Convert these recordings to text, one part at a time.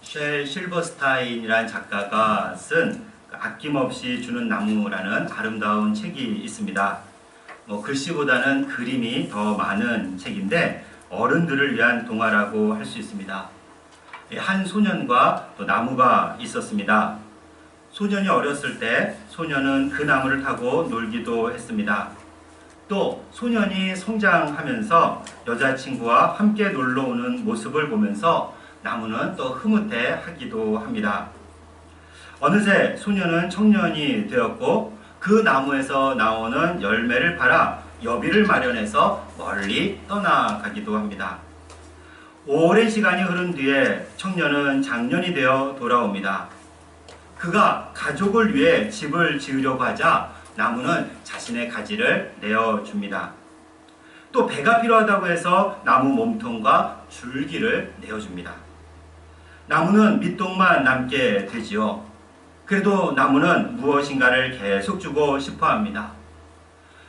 쉘 실버스타인이라는 작가가 쓴 아낌없이 주는 나무라는 아름다운 책이 있습니다. 글씨보다는 그림이 더 많은 책인데 어른들을 위한 동화라고 할 수 있습니다. 한 소년과 또 나무가 있었습니다. 소년이 어렸을 때 소년은 그 나무를 타고 놀기도 했습니다. 또 소년이 성장하면서 여자친구와 함께 놀러오는 모습을 보면서 나무는 또 흐뭇해하기도 합니다. 어느새 소년은 청년이 되었고 그 나무에서 나오는 열매를 팔아 여비를 마련해서 멀리 떠나가기도 합니다. 오랜 시간이 흐른 뒤에 청년은 장년이 되어 돌아옵니다. 그가 가족을 위해 집을 지으려고 하자 나무는 자신의 가지를 내어줍니다. 또 배가 필요하다고 해서 나무 몸통과 줄기를 내어줍니다. 나무는 밑동만 남게 되지요. 그래도 나무는 무엇인가를 계속 주고 싶어 합니다.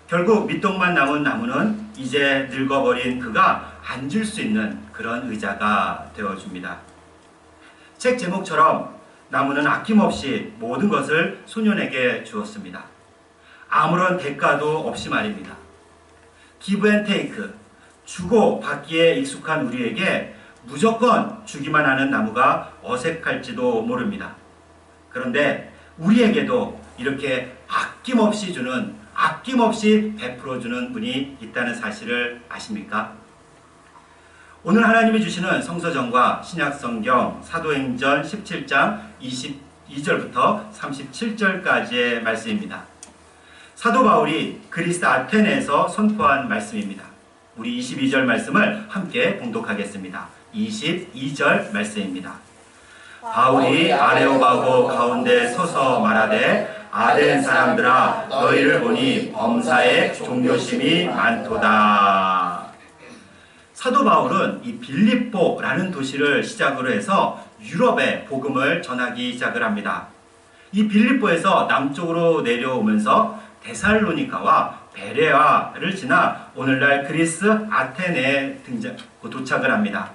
결국 밑동만 남은 나무는 이제 늙어버린 그가 앉을 수 있는 그런 의자가 되어줍니다. 책 제목처럼 나무는 아낌없이 모든 것을 소년에게 주었습니다. 아무런 대가도 없이 말입니다. 기브 앤 테이크, 주고 받기에 익숙한 우리에게 무조건 주기만 하는 나무가 어색할지도 모릅니다. 그런데 우리에게도 이렇게 아낌없이 주는, 아낌없이 베풀어주는 분이 있다는 사실을 아십니까? 오늘 하나님이 주시는 성서정과 신약성경 사도행전 17장 22절부터 37절까지의 말씀입니다. 사도 바울이 그리스 아테네에서 선포한 말씀입니다. 우리 22절 말씀을 함께 봉독하겠습니다. 22절 말씀입니다. 바울이 아레오바고 가운데 서서 말하되 아덴 사람들아 너희를 보니 범사에 종교심이 많도다. 사도 바울은 이 빌립보라는 도시를 시작으로 해서 유럽에 복음을 전하기 시작을 합니다. 이 빌립보에서 남쪽으로 내려오면서 데살로니카와 베레아를 지나 오늘날 그리스 아테네에 도착을 합니다.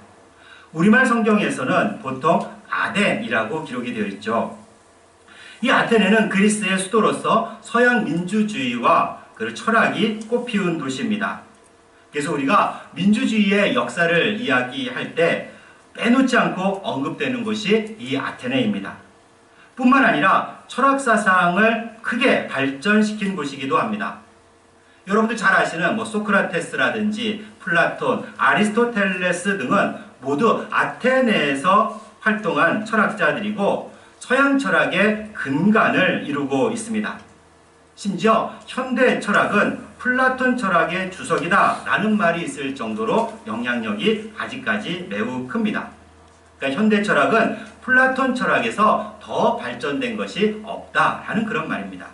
우리말 성경에서는 보통 아덴이라고 기록이 되어 있죠. 이 아테네는 그리스의 수도로서 서양 민주주의와 그 철학이 꽃피운 도시입니다. 그래서 우리가 민주주의의 역사를 이야기할 때 빼놓지 않고 언급되는 곳이 이 아테네입니다. 뿐만 아니라 철학사상을 크게 발전시킨 곳이기도 합니다. 여러분들 잘 아시는 소크라테스라든지 플라톤, 아리스토텔레스 등은 모두 아테네에서 활동한 철학자들이고 서양 철학의 근간을 이루고 있습니다. 심지어 현대 철학은 플라톤 철학의 주석이다 라는 말이 있을 정도로 영향력이 아직까지 매우 큽니다. 그러니까 현대 철학은 플라톤 철학에서 더 발전된 것이 없다라는 그런 말입니다.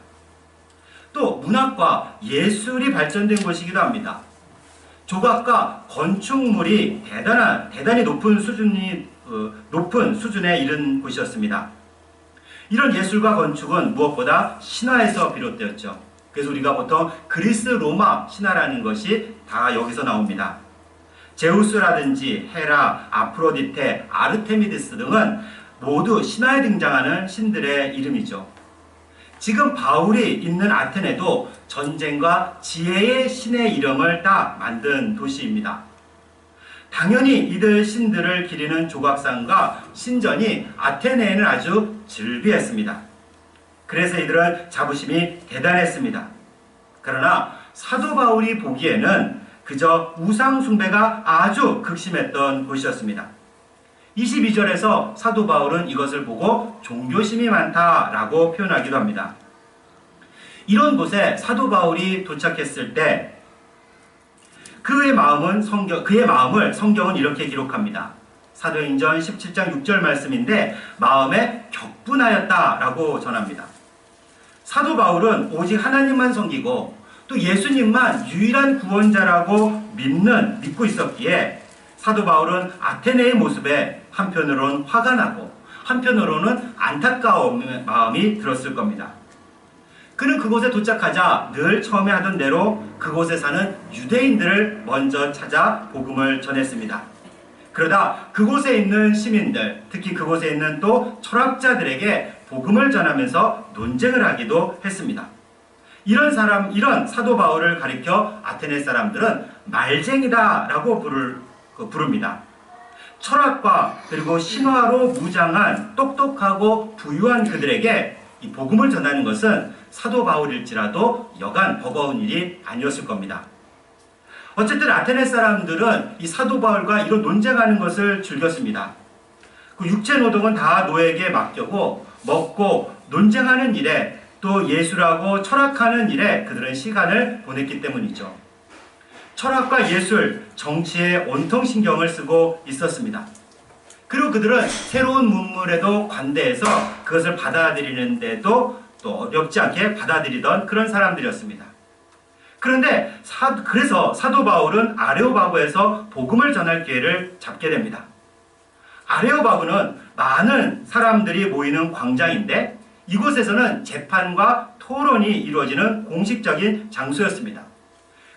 또 문학과 예술이 발전된 곳이기도 합니다. 조각과 건축물이 대단히 높은 수준에 이른 곳이었습니다. 이런 예술과 건축은 무엇보다 신화에서 비롯되었죠. 그래서 우리가 보통 그리스 로마 신화라는 것이 다 여기서 나옵니다. 제우스라든지 헤라, 아프로디테, 아르테미디스 등은 모두 신화에 등장하는 신들의 이름이죠. 지금 바울이 있는 아테네도 전쟁과 지혜의 신의 이름을 따 만든 도시입니다. 당연히 이들 신들을 기리는 조각상과 신전이 아테네에는 아주 즐비했습니다. 그래서 이들은 자부심이 대단했습니다. 그러나 사도 바울이 보기에는 그저 우상 숭배가 아주 극심했던 곳이었습니다. 22절에서 사도 바울은 이것을 보고 종교심이 많다라고 표현하기도 합니다. 이런 곳에 사도 바울이 도착했을 때 그의 마음을 성경은 이렇게 기록합니다. 사도행전 17장 6절 말씀인데 마음에 격분하였다라고 전합니다. 사도 바울은 오직 하나님만 섬기고 또 예수님만 유일한 구원자라고 믿고 있었기에 사도 바울은 아테네의 모습에 한편으로는 화가 나고 한편으로는 안타까운 마음이 들었을 겁니다. 그는 그곳에 도착하자 늘 처음에 하던 대로 그곳에 사는 유대인들을 먼저 찾아 복음을 전했습니다. 그러다 그곳에 있는 시민들, 특히 그곳에 있는 또 철학자들에게 복음을 전하면서 논쟁을 하기도 했습니다. 이런 사도 바울을 가리켜 아테네 사람들은 말쟁이다라고 부릅니다. 철학과 그리고 신화로 무장한 똑똑하고 부유한 그들에게 이 복음을 전하는 것은 사도 바울일지라도 여간 버거운 일이 아니었을 겁니다. 어쨌든 아테네 사람들은 이 사도 바울과 이런 논쟁하는 것을 즐겼습니다. 그 육체 노동은 다 노예에게 맡기고 먹고 논쟁하는 일에 또 예술하고 철학하는 일에 그들은 시간을 보냈기 때문이죠. 철학과 예술, 정치에 온통 신경을 쓰고 있었습니다. 그리고 그들은 새로운 문물에도 관대해서 그것을 받아들이는데도 또 어렵지 않게 받아들이던 그런 사람들이었습니다. 그런데 그래서 사도 바울은 아레오바고에서 복음을 전할 기회를 잡게 됩니다. 아레오바고는 많은 사람들이 모이는 광장인데 이곳에서는 재판과 토론이 이루어지는 공식적인 장소였습니다.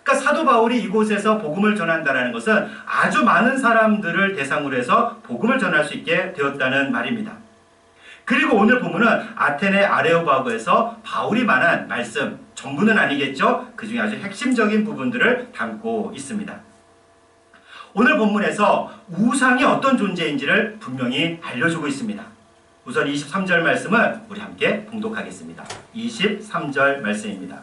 그러니까 사도 바울이 이곳에서 복음을 전한다는 것은 아주 많은 사람들을 대상으로 해서 복음을 전할 수 있게 되었다는 말입니다. 그리고 오늘 본문은 아테네 아레오바고에서 바울이 말한 말씀, 전부는 아니겠죠? 그 중에 아주 핵심적인 부분들을 담고 있습니다. 오늘 본문에서 우상이 어떤 존재인지를 분명히 알려주고 있습니다. 우선 23절 말씀을 우리 함께 봉독하겠습니다. 23절 말씀입니다.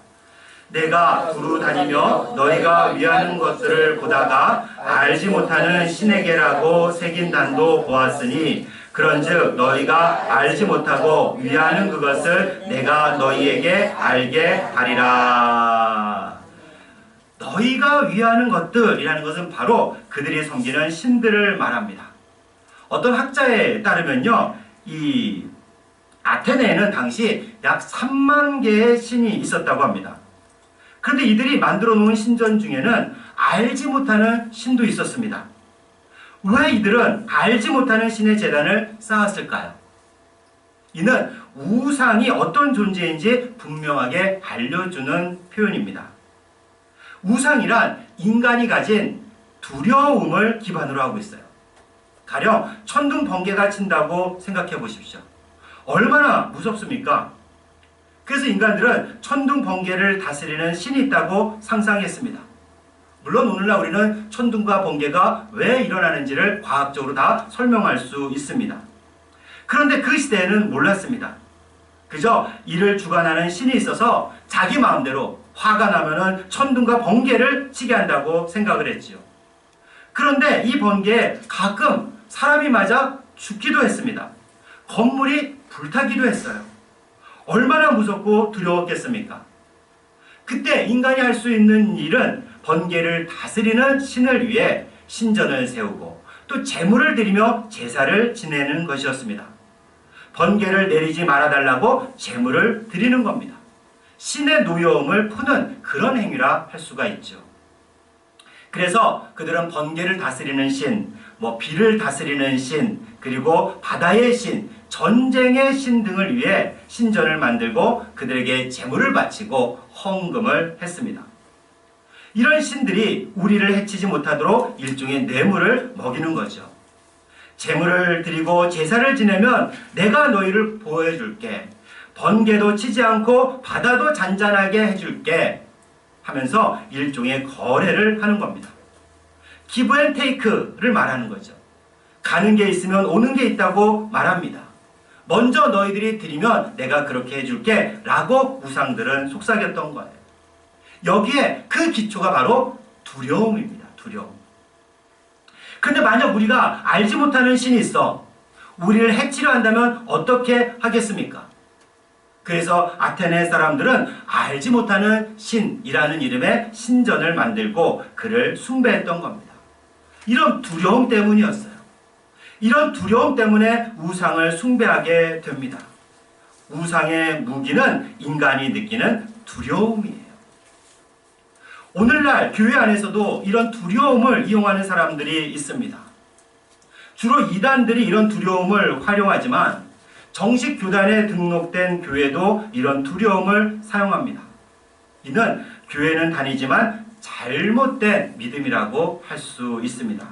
내가 두루 다니며 너희가 위하는 것들을 보다가 알지 못하는 신에게라고 새긴 단도 보았으니 그런즉 너희가 알지 못하고 위하는 그것을 내가 너희에게 알게 하리라. 너희가 위하는 것들이라는 것은 바로 그들이 섬기는 신들을 말합니다. 어떤 학자에 따르면요, 이 아테네에는 당시 약 3만 개의 신이 있었다고 합니다. 그런데 이들이 만들어 놓은 신전 중에는 알지 못하는 신도 있었습니다. 왜 이들은 알지 못하는 신의 제단을 쌓았을까요? 이는 우상이 어떤 존재인지 분명하게 알려주는 표현입니다. 우상이란 인간이 가진 두려움을 기반으로 하고 있어요. 가령 천둥 번개가 친다고 생각해 보십시오. 얼마나 무섭습니까? 그래서 인간들은 천둥 번개를 다스리는 신이 있다고 상상했습니다. 물론 오늘날 우리는 천둥과 번개가 왜 일어나는지를 과학적으로 다 설명할 수 있습니다. 그런데 그 시대에는 몰랐습니다. 그저 이를 주관하는 신이 있어서 자기 마음대로 화가 나면은 천둥과 번개를 치게 한다고 생각을 했지요. 그런데 이 번개에 가끔 사람이 맞아 죽기도 했습니다. 건물이 불타기도 했어요. 얼마나 무섭고 두려웠겠습니까? 그때 인간이 할 수 있는 일은 번개를 다스리는 신을 위해 신전을 세우고 또 제물을 드리며 제사를 지내는 것이었습니다. 번개를 내리지 말아달라고 제물을 드리는 겁니다. 신의 노여움을 푸는 그런 행위라 할 수가 있죠. 그래서 그들은 번개를 다스리는 신, 비를 다스리는 신, 그리고 바다의 신, 전쟁의 신 등을 위해 신전을 만들고 그들에게 제물을 바치고 헌금을 했습니다. 이런 신들이 우리를 해치지 못하도록 일종의 뇌물을 먹이는 거죠. 제물을 드리고 제사를 지내면 내가 너희를 보호해줄게. 번개도 치지 않고 바다도 잔잔하게 해줄게 하면서 일종의 거래를 하는 겁니다. 기브 앤 테이크를 말하는 거죠. 가는 게 있으면 오는 게 있다고 말합니다. 먼저 너희들이 드리면 내가 그렇게 해줄게 라고 우상들은 속삭였던 거예요. 여기에 그 기초가 바로 두려움입니다. 두려움. 근데 만약 우리가 알지 못하는 신이 있어 우리를 해치려 한다면 어떻게 하겠습니까? 그래서 아테네 사람들은 알지 못하는 신이라는 이름의 신전을 만들고 그를 숭배했던 겁니다. 이런 두려움 때문이었어요. 이런 두려움 때문에 우상을 숭배하게 됩니다. 우상의 무기는 인간이 느끼는 두려움이에요. 오늘날 교회 안에서도 이런 두려움을 이용하는 사람들이 있습니다. 주로 이단들이 이런 두려움을 활용하지만 정식 교단에 등록된 교회도 이런 두려움을 사용합니다. 이는 교회는 다니지만 잘못된 믿음이라고 할 수 있습니다.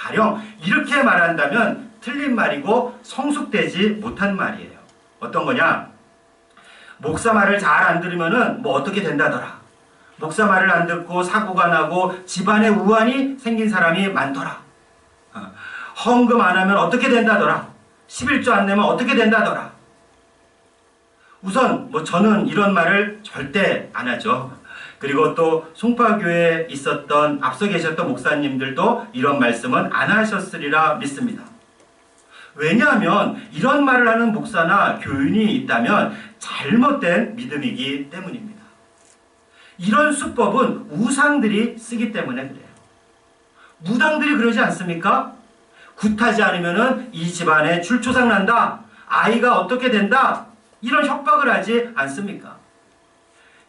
가령 이렇게 말한다면 틀린 말이고 성숙되지 못한 말이에요. 어떤 거냐? 목사 말을 잘 안 들으면은 뭐 어떻게 된다더라. 목사 말을 안 듣고 사고가 나고 집안에 우환이 생긴 사람이 많더라. 헌금 안 하면 어떻게 된다더라. 11조 안 내면 어떻게 된다더라. 우선 뭐 저는 이런 말을 절대 안 하죠. 그리고 또 송파교회에 있었던 앞서 계셨던 목사님들도 이런 말씀은 안 하셨으리라 믿습니다. 왜냐하면 이런 말을 하는 목사나 교인이 있다면 잘못된 믿음이기 때문입니다. 이런 수법은 우상들이 쓰기 때문에 그래요. 무당들이 그러지 않습니까? 굿하지 않으면 이 집안에 줄초상 난다. 아이가 어떻게 된다. 이런 협박을 하지 않습니까?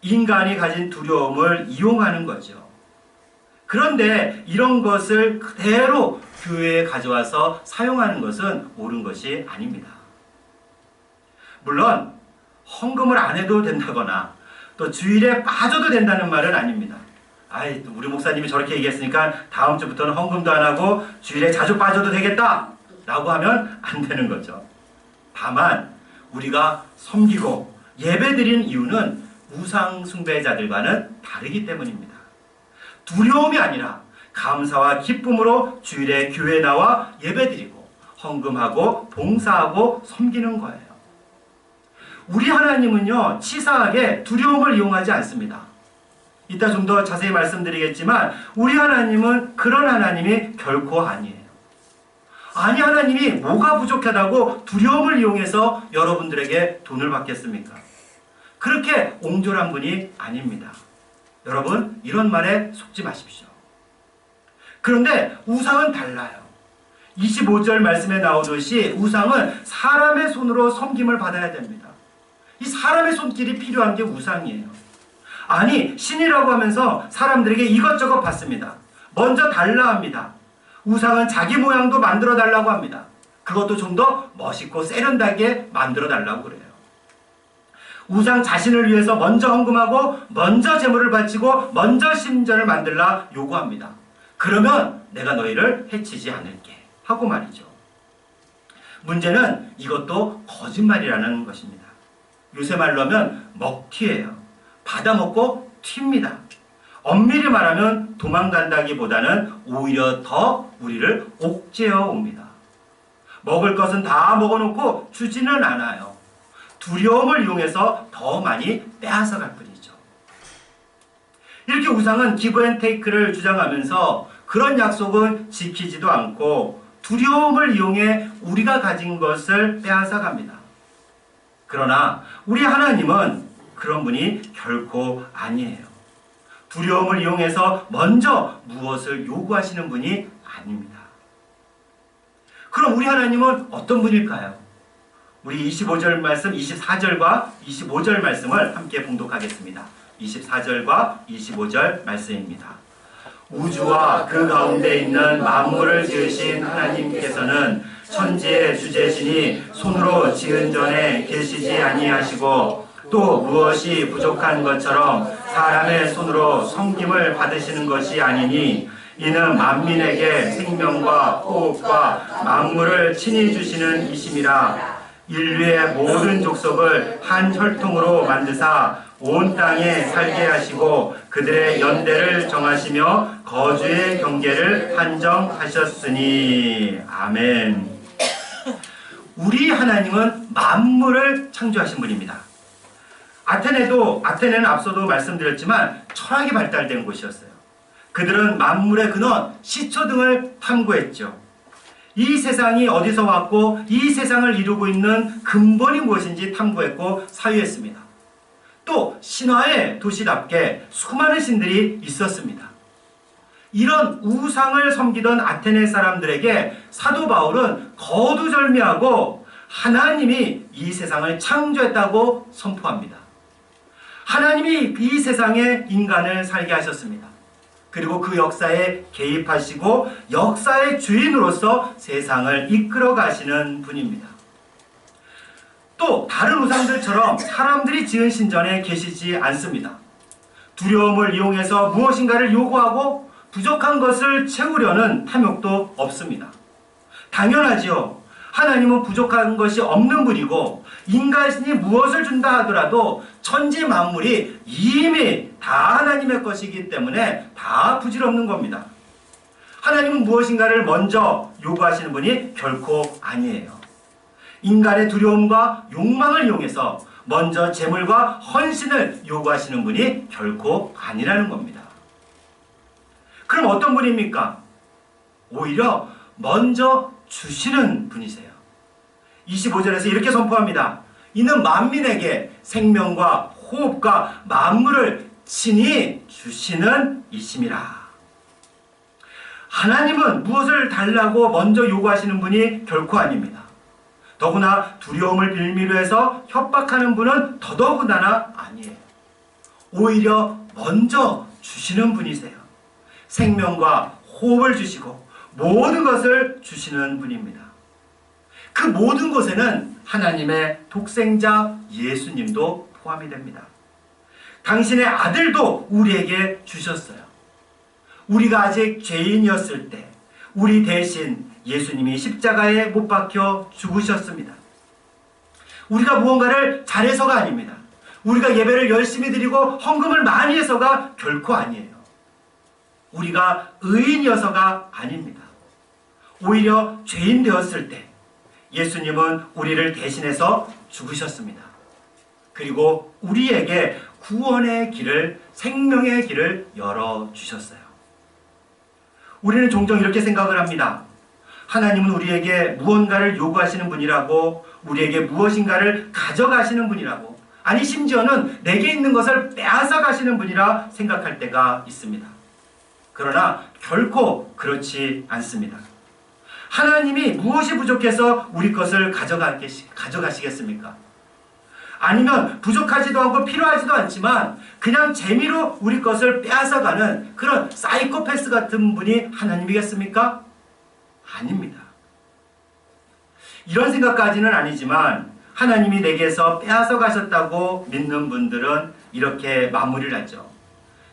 인간이 가진 두려움을 이용하는 거죠. 그런데 이런 것을 그대로 교회에 가져와서 사용하는 것은 옳은 것이 아닙니다. 물론 헌금을 안 해도 된다거나 또 주일에 빠져도 된다는 말은 아닙니다. 아이, 우리 목사님이 저렇게 얘기했으니까 다음 주부터는 헌금도 안 하고 주일에 자주 빠져도 되겠다 라고 하면 안 되는 거죠. 다만 우리가 섬기고 예배드린 이유는 우상 숭배자들과는 다르기 때문입니다. 두려움이 아니라 감사와 기쁨으로 주일에 교회에 나와 예배드리고 헌금하고 봉사하고 섬기는 거예요. 우리 하나님은요, 치사하게 두려움을 이용하지 않습니다. 이따 좀 더 자세히 말씀드리겠지만 우리 하나님은 그런 하나님이 결코 아니에요. 아니, 하나님이 뭐가 부족하다고 두려움을 이용해서 여러분들에게 돈을 받겠습니까? 그렇게 옹졸한 분이 아닙니다. 여러분, 이런 말에 속지 마십시오. 그런데 우상은 달라요. 25절 말씀에 나오듯이 우상은 사람의 손으로 섬김을 받아야 됩니다. 이 사람의 손길이 필요한 게 우상이에요. 아니, 신이라고 하면서 사람들에게 이것저것 받습니다. 먼저 달라 합니다. 우상은 자기 모양도 만들어 달라고 합니다. 그것도 좀 더 멋있고 세련되게 만들어 달라고 그래요. 우상 자신을 위해서 먼저 헌금하고 먼저 제물을 바치고 먼저 심전을 만들라 요구합니다. 그러면 내가 너희를 해치지 않을게 하고 말이죠. 문제는 이것도 거짓말이라는 것입니다. 요새 말로 하면 먹튀예요. 받아먹고 튑니다. 엄밀히 말하면 도망간다기보다는 오히려 더 우리를 옥죄어 옵니다. 먹을 것은 다 먹어놓고 주지는 않아요. 두려움을 이용해서 더 많이 빼앗아갈 뿐이죠. 이렇게 우상은 기브 앤 테이크를 주장하면서 그런 약속은 지키지도 않고 두려움을 이용해 우리가 가진 것을 빼앗아갑니다. 그러나 우리 하나님은 그런 분이 결코 아니에요. 두려움을 이용해서 먼저 무엇을 요구하시는 분이 아닙니다. 그럼 우리 하나님은 어떤 분일까요? 우리 25절 말씀, 24절과 25절 말씀을 함께 봉독하겠습니다. 24절과 25절 말씀입니다. 우주와 그 가운데 있는 만물을 지으신 하나님께서는 천지의 주재신이 손으로 지은 전에 계시지 아니하시고 또 무엇이 부족한 것처럼 사람의 손으로 섬김을 받으시는 것이 아니니 이는 만민에게 생명과 호흡과 만물을 친히 주시는 이심이라. 인류의 모든 족속을 한 혈통으로 만드사 온 땅에 살게 하시고 그들의 연대를 정하시며 거주의 경계를 한정하셨으니. 아멘. 우리 하나님은 만물을 창조하신 분입니다. 아테네는 앞서도 말씀드렸지만 철학이 발달된 곳이었어요. 그들은 만물의 근원, 시초 등을 탐구했죠. 이 세상이 어디서 왔고 이 세상을 이루고 있는 근본이 무엇인지 탐구했고 사유했습니다. 또 신화의 도시답게 수많은 신들이 있었습니다. 이런 우상을 섬기던 아테네 사람들에게 사도 바울은 거두절미하고 하나님이 이 세상을 창조했다고 선포합니다. 하나님이 이 세상에 인간을 살게 하셨습니다. 그리고 그 역사에 개입하시고 역사의 주인으로서 세상을 이끌어 가시는 분입니다. 또 다른 우상들처럼 사람들이 지은 신전에 계시지 않습니다. 두려움을 이용해서 무엇인가를 요구하고 부족한 것을 채우려는 탐욕도 없습니다. 당연하지요. 하나님은 부족한 것이 없는 분이고 인간이 무엇을 준다 하더라도 천지 만물이 이미 다 하나님의 것이기 때문에 다 부질없는 겁니다. 하나님은 무엇인가를 먼저 요구하시는 분이 결코 아니에요. 인간의 두려움과 욕망을 이용해서 먼저 재물과 헌신을 요구하시는 분이 결코 아니라는 겁니다. 그럼 어떤 분입니까? 오히려 먼저 주시는 분이세요. 25절에서 이렇게 선포합니다. 이는 만민에게 생명과 호흡과 만물을 친히 주시는 이심이라. 하나님은 무엇을 달라고 먼저 요구하시는 분이 결코 아닙니다. 더구나 두려움을 빌미로 해서 협박하는 분은 더더군다나 아니에요. 오히려 먼저 주시는 분이세요. 생명과 호흡을 주시고 모든 것을 주시는 분입니다. 그 모든 것에는 하나님의 독생자 예수님도 포함이 됩니다. 당신의 아들도 우리에게 주셨어요. 우리가 아직 죄인이었을 때 우리 대신 예수님이 십자가에 못 박혀 죽으셨습니다. 우리가 무언가를 잘해서가 아닙니다. 우리가 예배를 열심히 드리고 헌금을 많이 해서가 결코 아니에요. 우리가 의인이어서가 아닙니다. 오히려 죄인 되었을 때 예수님은 우리를 대신해서 죽으셨습니다. 그리고 우리에게 구원의 길을, 생명의 길을 열어주셨어요. 우리는 종종 이렇게 생각을 합니다. 하나님은 우리에게 무언가를 요구하시는 분이라고, 우리에게 무엇인가를 가져가시는 분이라고, 아니 심지어는 내게 있는 것을 빼앗아 가시는 분이라 생각할 때가 있습니다. 그러나 결코 그렇지 않습니다. 하나님이 무엇이 부족해서 우리 것을 가져가시겠습니까? 아니면 부족하지도 않고 필요하지도 않지만 그냥 재미로 우리 것을 빼앗아가는 그런 사이코패스 같은 분이 하나님이겠습니까? 아닙니다. 이런 생각까지는 아니지만 하나님이 내게서 빼앗아 가셨다고 믿는 분들은 이렇게 마무리를 하죠.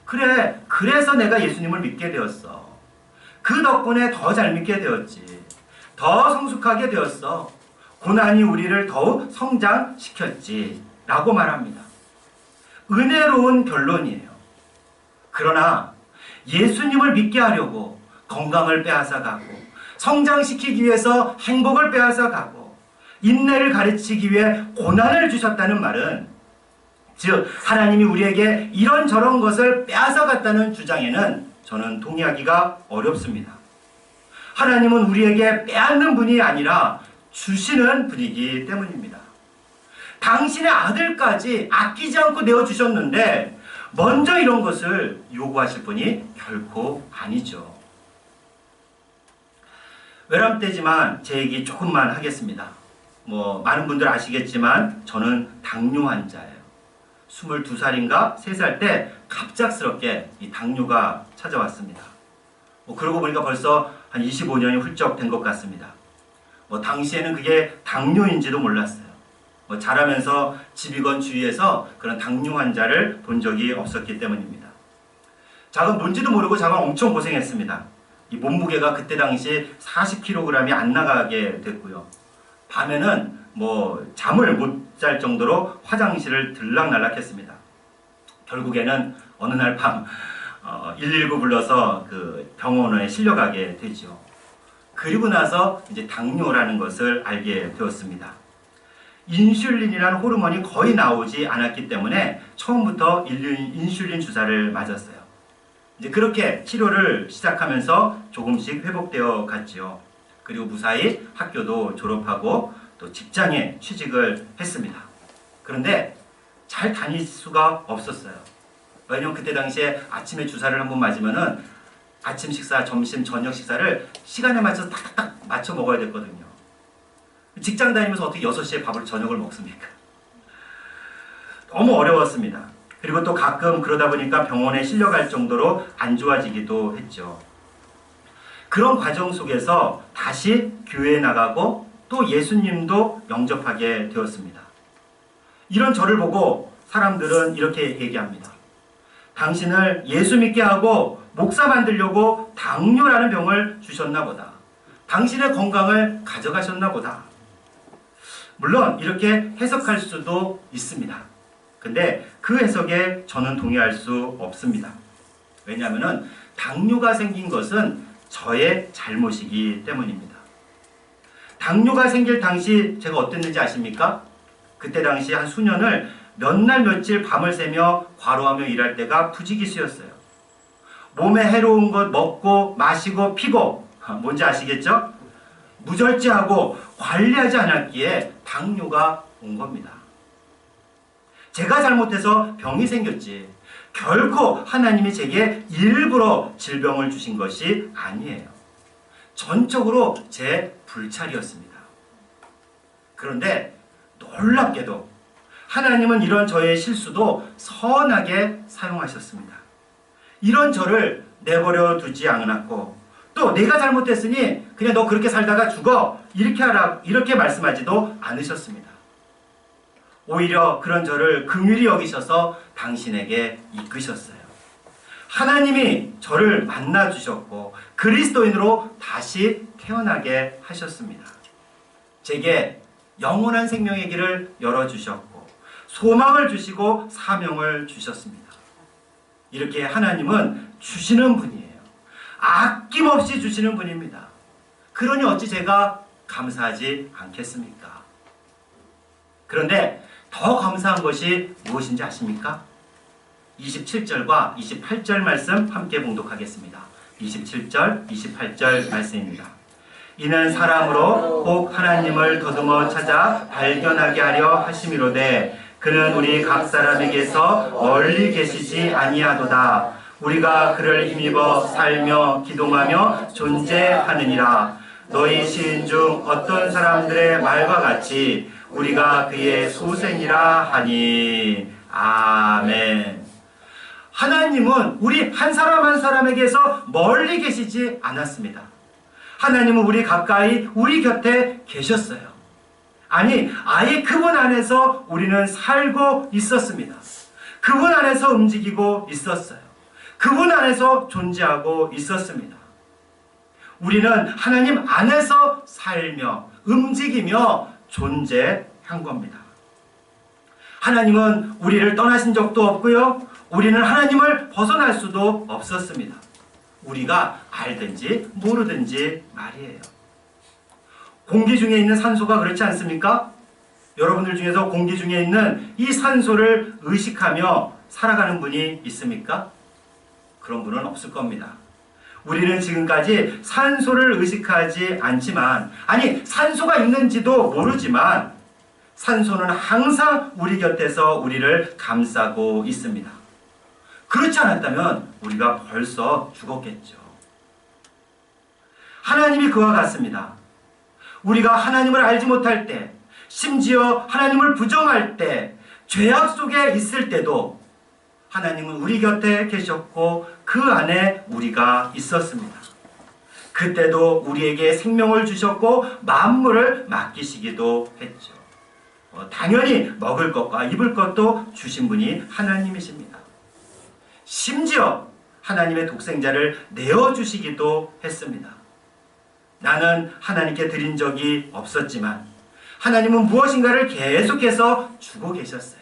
그래, 그래서 내가 예수님을 믿게 되었어. 그 덕분에 더 잘 믿게 되었지. 더 성숙하게 되었어. 고난이 우리를 더욱 성장시켰지. 라고 말합니다. 은혜로운 결론이에요. 그러나 예수님을 믿게 하려고 건강을 빼앗아가고, 성장시키기 위해서 행복을 빼앗아가고, 인내를 가르치기 위해 고난을 주셨다는 말은, 즉 하나님이 우리에게 이런저런 것을 빼앗아갔다는 주장에는 저는 동의하기가 어렵습니다. 하나님은 우리에게 빼앗는 분이 아니라 주시는 분이기 때문입니다. 당신의 아들까지 아끼지 않고 내어주셨는데 먼저 이런 것을 요구하실 분이 결코 아니죠. 외람되지만 제 얘기 조금만 하겠습니다. 많은 분들 아시겠지만 저는 당뇨 환자예요. 22살인가 3살 때 갑작스럽게 이 당뇨가 찾아왔습니다. 그러고 보니까 벌써 한 25년이 훌쩍 된 것 같습니다. 당시에는 그게 당뇨인지도 몰랐어요. 자라면서 집이건 주위에서 그런 당뇨 환자를 본 적이 없었기 때문입니다. 작은 뭔지도 모르고 작은 엄청 고생했습니다. 이 몸무게가 그때 당시 40kg이 안 나가게 됐고요. 밤에는 잠을 못 잘 정도로 화장실을 들락날락했습니다. 결국에는 어느 날 밤 119 불러서 그 병원에 실려가게 되죠. 그리고 나서 이제 당뇨라는 것을 알게 되었습니다. 인슐린이라는 호르몬이 거의 나오지 않았기 때문에 처음부터 인슐린 주사를 맞았어요. 이제 그렇게 치료를 시작하면서 조금씩 회복되어 갔지요. 그리고 무사히 학교도 졸업하고 또 직장에 취직을 했습니다. 그런데 잘 다닐 수가 없었어요. 왜냐면 그때 당시에 아침에 주사를 한번 맞으면은 아침 식사, 점심, 저녁 식사를 시간에 맞춰서 탁탁 맞춰 먹어야 됐거든요. 직장 다니면서 어떻게 6시에 저녁을 먹습니까? 너무 어려웠습니다. 그리고 또 가끔 그러다 보니까 병원에 실려갈 정도로 안 좋아지기도 했죠. 그런 과정 속에서 다시 교회에 나가고 또 예수님도 영접하게 되었습니다. 이런 저를 보고 사람들은 이렇게 얘기합니다. 당신을 예수 믿게 하고 목사 만들려고 당뇨라는 병을 주셨나 보다. 당신의 건강을 가져가셨나 보다. 물론 이렇게 해석할 수도 있습니다. 근데 그 해석에 저는 동의할 수 없습니다. 왜냐하면 당뇨가 생긴 것은 저의 잘못이기 때문입니다. 당뇨가 생길 당시 제가 어땠는지 아십니까? 그때 당시 한 수년을 몇 날 며칠 밤을 새며 과로하며 일할 때가 부지기수였어요. 몸에 해로운 것 먹고 마시고 피고, 뭔지 아시겠죠? 무절제하고 관리하지 않았기에 당뇨가 온 겁니다. 제가 잘못해서 병이 생겼지 결코 하나님이 제게 일부러 질병을 주신 것이 아니에요. 전적으로 제 불찰이었습니다. 그런데 놀랍게도 하나님은 이런 저의 실수도 선하게 사용하셨습니다. 이런 저를 내버려 두지 않았고 또 내가 잘못했으니 그냥 너 그렇게 살다가 죽어 이렇게 하라 이렇게 말씀하지도 않으셨습니다. 오히려 그런 저를 긍휼히 여기셔서 당신에게 이끄셨어요. 하나님이 저를 만나주셨고 그리스도인으로 다시 태어나게 하셨습니다. 제게 영원한 생명의 길을 열어주셨고 소망을 주시고 사명을 주셨습니다. 이렇게 하나님은 주시는 분이에요. 아낌없이 주시는 분입니다. 그러니 어찌 제가 감사하지 않겠습니까? 그런데 더 감사한 것이 무엇인지 아십니까? 27절과 28절 말씀 함께 봉독하겠습니다. 27절, 28절 말씀입니다. 이는 사람으로 꼭 하나님을 더듬어 찾아 발견하게 하려 하심이로되 그는 우리 각 사람에게서 멀리 계시지 아니하도다. 우리가 그를 힘입어 살며 기동하며 존재하느니라. 너희 시인 중 어떤 사람들의 말과 같이 우리가 그의 소생이라 하니. 아멘. 하나님은 우리 한 사람 한 사람에게서 멀리 계시지 않았습니다. 하나님은 우리 가까이 우리 곁에 계셨어요. 아니, 아예 그분 안에서 우리는 살고 있었습니다. 그분 안에서 움직이고 있었어요. 그분 안에서 존재하고 있었습니다. 우리는 하나님 안에서 살며 움직이며 존재한 겁니다. 하나님은 우리를 떠나신 적도 없고요. 우리는 하나님을 벗어날 수도 없었습니다. 우리가 알든지 모르든지 말이에요. 공기 중에 있는 산소가 그렇지 않습니까? 여러분들 중에서 공기 중에 있는 이 산소를 의식하며 살아가는 분이 있습니까? 그런 분은 없을 겁니다. 우리는 지금까지 산소를 의식하지 않지만, 아니 산소가 있는지도 모르지만 산소는 항상 우리 곁에서 우리를 감싸고 있습니다. 그렇지 않았다면 우리가 벌써 죽었겠죠. 하나님이 그와 같습니다. 우리가 하나님을 알지 못할 때, 심지어 하나님을 부정할 때, 죄악 속에 있을 때도 하나님은 우리 곁에 계셨고 그 안에 우리가 있었습니다. 그때도 우리에게 생명을 주셨고 만물을 맡기시기도 했죠. 당연히 먹을 것과 입을 것도 주신 분이 하나님이십니다. 심지어 하나님의 독생자를 내어주시기도 했습니다. 나는 하나님께 드린 적이 없었지만 하나님은 무엇인가를 계속해서 주고 계셨어요.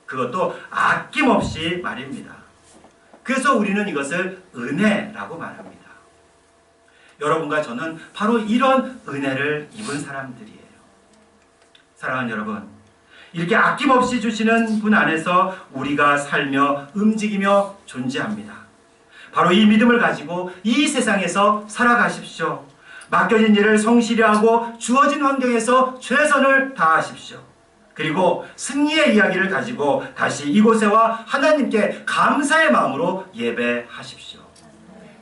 그것도 아낌없이 말입니다. 그래서 우리는 이것을 은혜라고 말합니다. 여러분과 저는 바로 이런 은혜를 입은 사람들이에요. 사랑하는 여러분, 이렇게 아낌없이 주시는 분 안에서 우리가 살며 움직이며 존재합니다. 바로 이 믿음을 가지고 이 세상에서 살아가십시오. 맡겨진 일을 성실히 하고 주어진 환경에서 최선을 다하십시오. 그리고 승리의 이야기를 가지고 다시 이곳에 와 하나님께 감사의 마음으로 예배하십시오.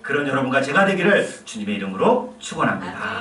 그런 여러분과 제가 되기를 주님의 이름으로 축원합니다.